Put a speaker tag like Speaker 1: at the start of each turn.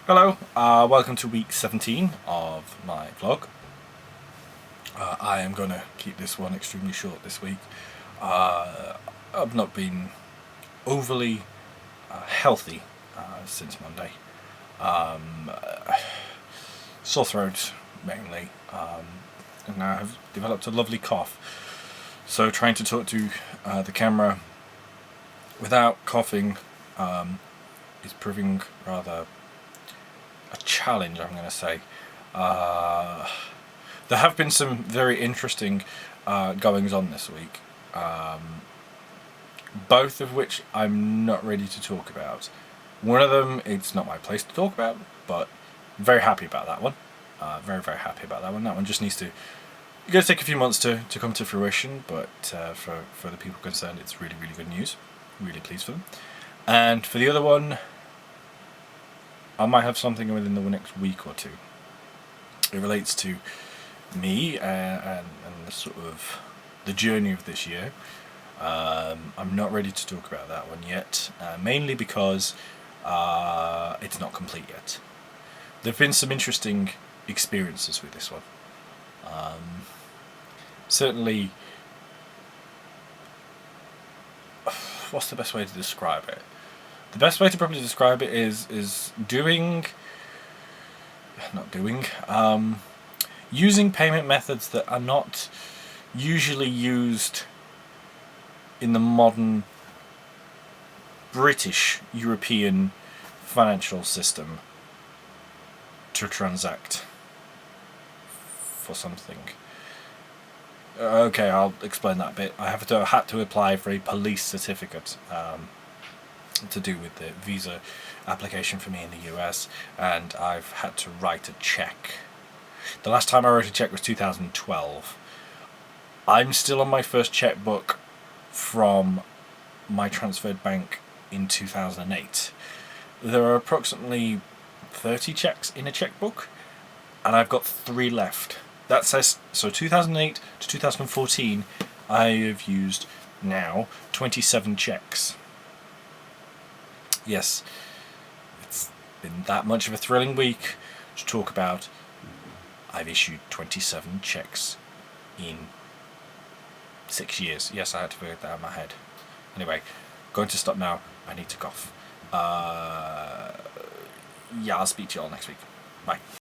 Speaker 1: Hello, welcome to week 17 of my vlog. I am going to keep this one extremely short this week. I've not been overly healthy since Monday. Sore throat mainly, and I have developed a lovely cough. So trying to talk to the camera without coughing is proving rather a challenge, I'm going to say. There have been some very interesting goings on this week, both of which I'm not ready to talk about. One of them, it's not my place to talk about, but I'm very happy about that one. Very happy about that one. That one just needs to, it's going to take a few months to come to fruition, but for the people concerned, it's really good news. Really pleased for them. And for the other one, I might have something within the next week or two. It relates to me and the sort of the journey of this year. I'm not ready to talk about that one yet, mainly because it's not complete yet. There have been some interesting experiences with this one. Certainly, what's the best way to describe it? The best way to probably describe it is using payment methods that are not usually used in the modern British European financial system to transact for something. Okay, I'll explain that a bit. I had to apply for a police certificate to do with the visa application for me in the US, and I've had to write a check. The last time I wrote a check was 2012. I'm still on my first checkbook from my transferred bank in 2008. There are approximately 30 checks in a checkbook, and I've got 3 left. That says, so 2008 to 2014, I have used now 27 checks. Yes, it's been that much of a thrilling week to talk about. I've issued 27 checks in 6 years. Yes, I had to figure that out in my head. Anyway, going to stop now. I need to cough. Yeah, I'll speak to you all next week. Bye.